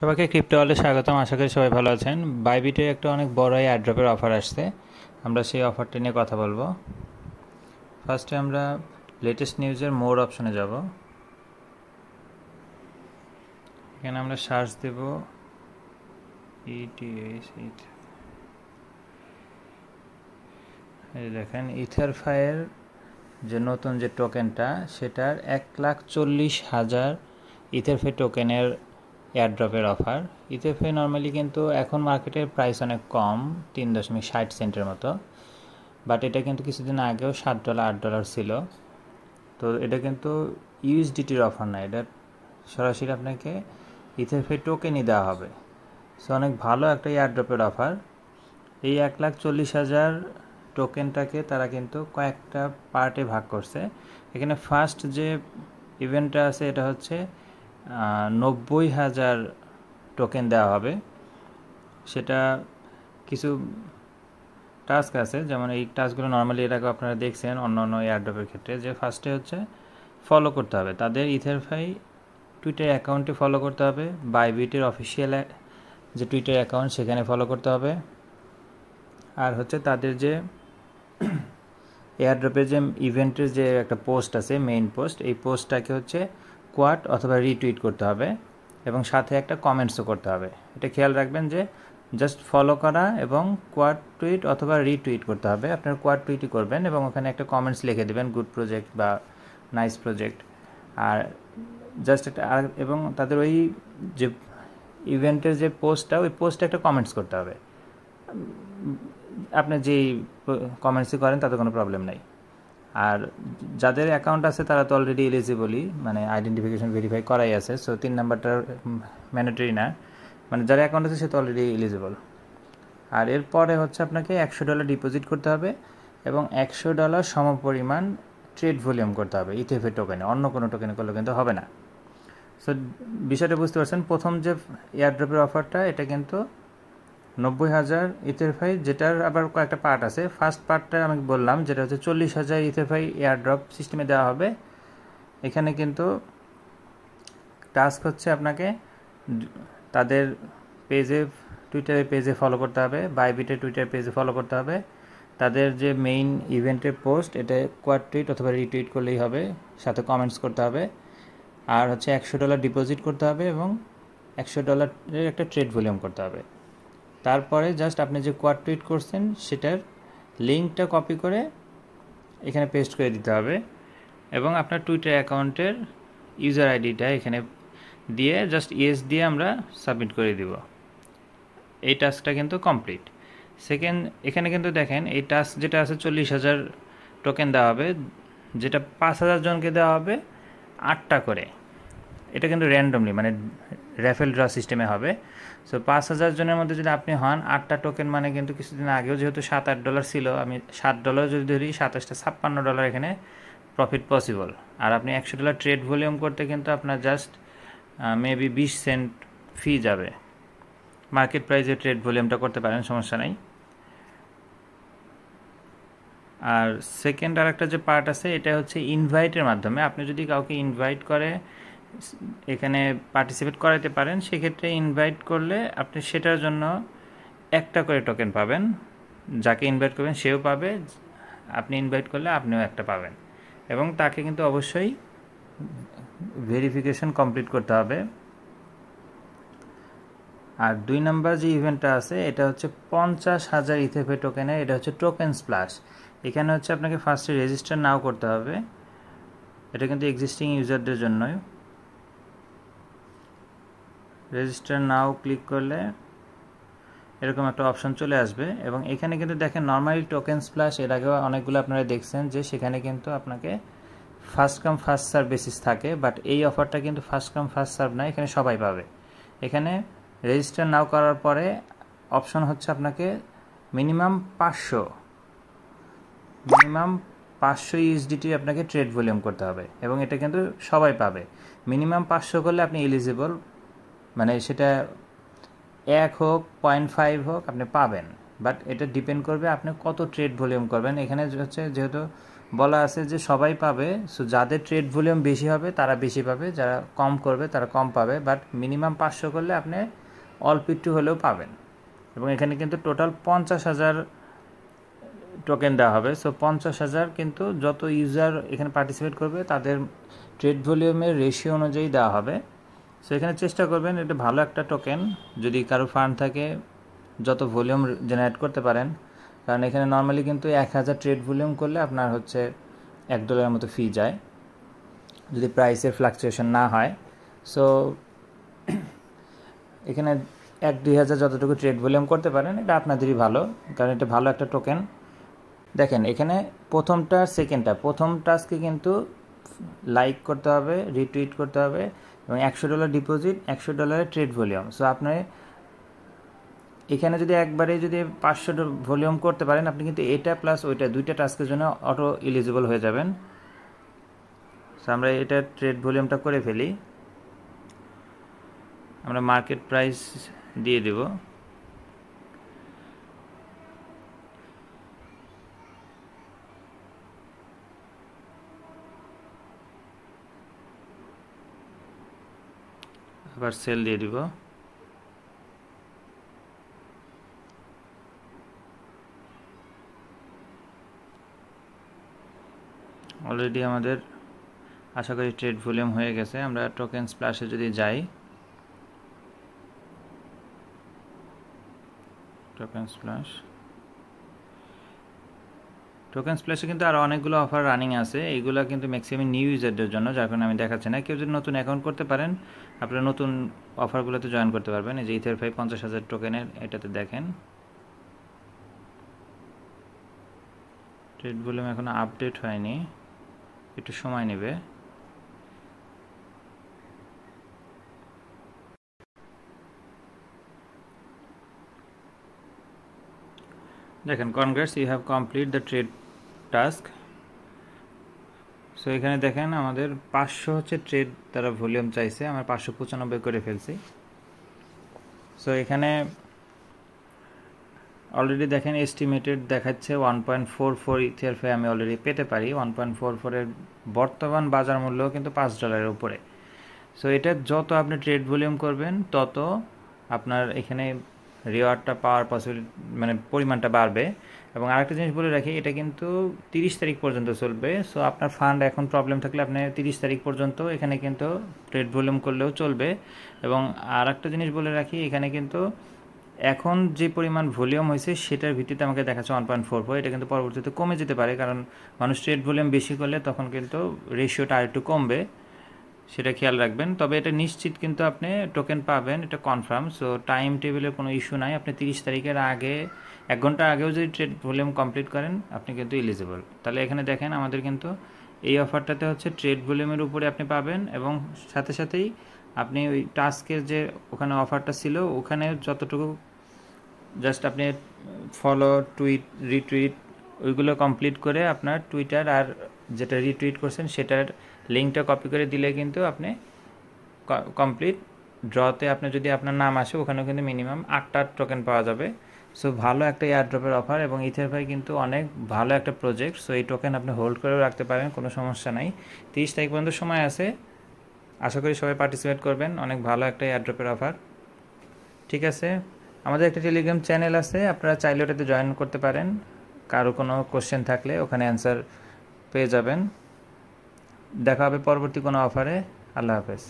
সবাইকে ক্রিপ্টো ওয়ার্ল্ডে স্বাগতম। আশা করি সবাই ভালো আছেন। বাইবিটের একটা অনেক বড় এয়ারড্রপের অফার আসছে, আমরা সেই অফারটি নিয়ে কথা বলবো। ফার্স্টে আমরা লেটেস্ট নিউজের মোর অপশনে যাব। এখানে আমরা সার্চ দেব ইটিএস। এই দেখেন ইথারফাইয়ের যে নতুন যে টোকেনটা, সেটার 1,40,000 ইথারফাই টোকেনের এয়ারড্রপের অফার। ইথারফাই নর্মালি কিন্তু এখন মার্কেটের প্রাইস অনেক কম, 3.60 সেন্টের মতো, বাট এটা কিন্তু কিছুদিন আগেও $7 $8 ছিল। তো এটা কিন্তু ইউএসডিটির অফার না, এটা সরাসরি আপনাকে ইথারফাই টোকেনই দেওয়া হবে। সো অনেক ভালো একটা এয়ারড্রপের অফার। এই 1,40,000 টোকেনটাকে তারা কিন্তু কয়েকটা পার্টে ভাগ করছে। এখানে ফার্স্ট যে ইভেন্টটা আছে এটা হচ্ছে 90,000 টোকেন দেওয়া হবে। সেটা কিছু টাস্ক আছে, যেমন এই টাস্কগুলো নর্মালি এর আগে আপনারা দেখছেন অন্য অন্য এয়ারড্রপের ক্ষেত্রে, যে ফার্স্টে হচ্ছে ফলো করতে হবে তাদের ইথারফাই টুইটার অ্যাকাউন্টে ফলো করতে হবে, বাইবিটের অফিসিয়াল যে টুইটার অ্যাকাউন্ট সেখানে ফলো করতে হবে। আর হচ্ছে তাদের যে এয়ারড্রপের যে ইভেন্টের যে একটা পোস্ট আছে, মেইন পোস্ট, এই পোস্টটাকে হচ্ছে কোয়াট অথবা রিটুইট করতে হবে এবং সাথে একটা কমেন্টসও করতে হবে। এটা খেয়াল রাখবেন যে জাস্ট ফলো করা এবং কোয়াট টুইট অথবা রিটুইট করতে হবে। আপনার কোয়াট টুইটই করবেন এবং ওখানে একটা কমেন্টস লিখে দেবেন, গুড প্রজেক্ট বা নাইস প্রজেক্ট। আর জাস্ট একটা এবং তাদের ওই যে ইভেন্টের যে পোস্টটা, ওই পোস্টে একটা কমেন্টস করতে হবে। আপনি যেই কমেন্টসই করেন তাতে কোনো প্রবলেম নাই। আর যাদের অ্যাকাউন্ট আছে তারা তো অলরেডি এলিজিবলই, মানে আইডেন্টিফিকেশন ভেরিফাই করাই আছে। সো 3 নাম্বারটা ম্যান্ডেটরি না, মানে যার অ্যাকাউন্ট আছে সে তো অলরেডি এলিজিবল। আর এরপরে হচ্ছে আপনাকে $100 ডিপোজিট করতে হবে এবং $100 সমপরিমাণ ট্রেড ভলিউম করতে হবে ইথিওপিয়া টোকেনে, অন্য কোনো টোকেনে করলে কিন্তু হবে না। সো বিষয়টা বুঝতে পারছেন। প্রথম যে এয়ারড্রপের অফারটা, এটা কিন্তু 90,000 ইথারফাই, যেটার আবার কয়েকটা পার্ট আছে। ফার্স্ট পার্টটা আমি বললাম, যেটা হচ্ছে 40,000 ইথারফাই এয়ারড্রপ সিস্টেমে দেওয়া হবে। এখানে কিন্তু টাস্ক হচ্ছে আপনাকে তাদের পেজে, টুইটারের পেজে ফলো করতে হবে, বাইবিটের টুইটার পেজে ফলো করতে হবে। তাদের যে মেইন ইভেন্টের পোস্ট, এটা কোয়াড টুইট অথবা রিটুইট করলেই হবে, সাথে কমেন্টস করতে হবে। আর হচ্ছে $100 ডিপোজিট করতে হবে এবং $100 একটা ট্রেড ভলিউম করতে হবে। তারপরে জাস্ট আপনি যে কোয়াড টুইট করছেন সেটার লিঙ্কটা কপি করে এখানে পেস্ট করে দিতে হবে এবং আপনার টুইটার অ্যাকাউন্টের ইউজার আইডিটা এখানে দিয়ে জাস্ট ইয়েস দিয়ে আমরা সাবমিট করে দিব। এই টাস্কটা কিন্তু কমপ্লিট। সেকেন্ড, এখানে কিন্তু দেখেন এই টাস্ক যেটা আছে 40,000 টোকেন দেওয়া হবে, যেটা 5,000 জনকে দেওয়া হবে 8টা করে। এটা কিন্তু র্যান্ডমলি, মানে র্যাফেল ড্র সিস্টেমে হবে। সো 5,000 জনের মধ্যে যদি আপনি হন, 8টা টোকেন মানে কিন্তু কিছুদিন আগেও যেহেতু $7-8 ছিল, আমি $7 যদি ধরি, 27টা $56 এখানে প্রফিট পসিবল। আর আপনি $100 ট্রেড ভলিউম করতে কিন্তু আপনার জাস্ট মেবি 20 সেন্ট ফি যাবে। মার্কেট প্রাইসে ট্রেড ভলিউমটা করতে পারেন, সমস্যা নাই। আর সেকেন্ড আর একটা যে পার্ট আছে, এটা হচ্ছে ইনভাইটের মাধ্যমে। আপনি যদি কাউকে ইনভাইট করে এখানে পার্টিসিপেট করাতে পারেন, সেক্ষেত্রে ইনভাইট করলে আপনি সেটার জন্য 1টা করে টোকেন পাবেন। যাকে ইনভাইট করবেন সেও পাবে, আপনি ইনভাইট করলে আপনিও একটা পাবেন। এবং তাকে কিন্তু অবশ্যই ভেরিফিকেশন কমপ্লিট করতে হবে। আর 2 নাম্বার যে ইভেন্টটা আছে, এটা হচ্ছে 50,000 ইথিওপিয়া টোকেনের, এটা হচ্ছে টোকেন স্প্ল্যাশ। এখানে হচ্ছে আপনাকে ফার্স্টে রেজিস্টার নাও করতে হবে। এটা কিন্তু এক্সিস্টিং ইউজারদের জন্যই। রেজিস্টার নাও ক্লিক করলে এরকম একটা অপশন চলে আসবে এবং এখানে কিন্তু দেখেন নর্মালি টোকেন স্প্ল্যাশ এর আগেও অনেকগুলো আপনারা দেখছেন যে সেখানে কিন্তু আপনাকে first come first serve basis থাকে, বাট এই অফারটা কিন্তু ফার্স্ট কাম ফার্স্ট সার্ভ না, এখানে সবাই পাবে। এখানে রেজিস্টার নাও করার পরে অপশন হচ্ছে আপনাকে মিনিমাম 500 ইউএসডিটি আপনাকে ট্রেড ভলিউম করতে হবে এবং এটা কিন্তু সবাই পাবে। মিনিমাম 500 করলে আপনি এলিজিবল, মানে সেটা 1 হোক 0.5 হোক আপনি পাবেন, বাট এটা ডিপেন্ড করবে আপনি কত ট্রেড ভলিউম করবেন। এখানে হচ্ছে যেহেতু বলা আছে যে সবাই পাবে। সো যাদের ট্রেড ভলিউম বেশি হবে তারা বেশি পাবে, যারা কম করবে তারা কম পাবে, বাট মিনিমাম 500 করলে আপনি অল্প একটু হলেও পাবেন। এবং এখানে কিন্তু টোটাল 50,000 টোকেন দেওয়া হবে। সো 50,000 কিন্তু যত ইউজার এখানে পার্টিসিপেট করবে তাদের ট্রেড ভলিউমের রেশিও অনুযায়ী দেওয়া হবে। সো এখানে চেষ্টা করবেন এটা ভালো একটা টোকেন, যদি কারো ফান্ড থাকে যত ভলিউম জেনারেট করতে পারেন, কারণ এখানে নর্মালি কিন্তু 1000 ট্রেড ভলিউম করলে আপনার হচ্ছে $1 মতো ফি যায় যদি প্রাইসের ফ্লাকচুয়েশন না হয়। সো এখানে 1-2 হাজার যতটুকু ট্রেড ভলিউম করতে পারেন এটা আপনাদেরই ভালো, কারণ এটা ভালো একটা টোকেন। দেখেন এখানে প্রথমটা সেকেন্ডটা, প্রথম টাস্কে কিন্তু লাইক করতে হবে, রিটুইট করতে হবে এবং $100 ডিপোজিট, $100 ট্রেড ভলিউম। সো আপনি এখানে যদি একবারে যদি 500 ভলিউম করতে পারেন আপনি কিন্তু এটা প্লাস ওইটা দুইটা টাস্কের জন্য অটো এলিজিবল হয়ে যাবেন। সো আমরা এটা ট্রেড ভলিউমটা করে ফেলি, আমরা মার্কেট প্রাইস দিয়ে দেব। আবার সেল দিয়ে দিব। অলরেডি আমাদের আশা করি ট্রেড ভলিউম হয়ে গেছে। আমরা টোকেন স্প্ল্যাশে যদি যাই, টোকেন স্প্ল্যাশে কিন্তু আরও অনেকগুলো অফার রানিং আছে, এইগুলো কিন্তু ম্যাক্সিমাম নিউ ইউজারদের জন্য, যার কারণে আমি দেখাচ্ছি না। কেউ যদি নতুন অ্যাকাউন্ট করতে পারেন আপনারা নতুন অফারগুলোতে জয়েন করতে পারবেন। এই যে ইথের 50,000 টোকেনের এটাতে দেখেন ট্রেড ভলিউম এখনো আপডেট হয়নি, একটু সময় নেবে। দেখেন congrats, you have complete the trade task. So এখানে দেখেন আমাদের 500 হচ্ছে ট্রেড তারা ভলিউম চাইছে, আমরা 595 করে ফেলছি। সো এখানে অলরেডি দেখেন এস্টিমেটেড দেখাচ্ছে 1.44 ইথিয়ার আমি অলরেডি পেতে পারি। 1.44 বর্তমান বাজার মূল্য কিন্তু $5 উপরে। সো এটা যত আপনি ট্রেড ভলিউম করবেন তত আপনার এখানে রিওয়ার্ডটা পাওয়ার পসিবিলিটি মানে পরিমাণটা বাড়বে। এবং আরেকটা জিনিস বলে রাখি, এটা কিন্তু 30 তারিখ পর্যন্ত চলবে। সো আপনার ফান্ড এখন প্রবলেম থাকলে আপনি 30 তারিখ পর্যন্ত এখানে কিন্তু ট্রেড ভলিউম করলেও চলবে। এবং আরেকটা জিনিস বলে রাখি, এখানে কিন্তু এখন যে পরিমাণ ভলিউম হয়েছে সেটার ভিত্তিতে আমাকে দেখাচ্ছে 1.44, এটা কিন্তু পরবর্তীতে কমে যেতে পারে, কারণ মানুষ ট্রেড ভলিউম বেশি করলে তখন কিন্তু রেশিওটা আরেকটু কমবে, সেটা খেয়াল রাখবেন। তবে এটা নিশ্চিত কিন্তু আপনি টোকেন পাবেন, এটা কনফার্ম। সো টাইম টেবিলের কোনো ইস্যু নাই, আপনি 30 তারিখের আগে 1 ঘন্টা আগেও যদি ট্রেড ভলিউম কমপ্লিট করেন আপনি কিন্তু এলিজিবল। তাহলে এখানে দেখেন আমাদের কিন্তু এই অফারটাতে হচ্ছে ট্রেড ভলিউমের উপরে আপনি পাবেন, এবং সাথে সাথেই আপনি ওই টাস্কের যে ওখানে অফারটা ছিল ওখানে যতটুকু জাস্ট আপনি ফলো, টুইট, রিটুইট ওইগুলো কমপ্লিট করে আপনার টুইটার আর যেটা রিটুইট করছেন সেটার লিঙ্কটা কপি করে দিলে কিন্তু আপনি কমপ্লিট। ড্রতে আপনি যদি আপনার নাম আসে ওখানেও কিন্তু মিনিমাম 8টা টোকেন পাওয়া যাবে। সো ভালো একটা এয়ারড্রপের অফার, এবং ইথেরফাই কিন্তু অনেক ভালো একটা প্রজেক্ট। সো এই টোকেন আপনি হোল্ড করেও রাখতে পারেন, কোনো সমস্যা নাই। 30 তারিখ পর্যন্ত সময় আছে, আশা করি সবাই পার্টিসিপেট করবেন। অনেক ভালো একটা এয়ারড্রপের অফার, ঠিক আছে। আমাদের একটা টেলিগ্রাম চ্যানেল আছে, আপনারা চাইলে ওটাতে জয়েন করতে পারেন। কারো কোনো কোশ্চেন থাকলে ওখানে অ্যান্সার পেয়ে যাবেন। দেখা হবে পরবর্তী কোনো অফারে। আল্লাহ হাফেজ।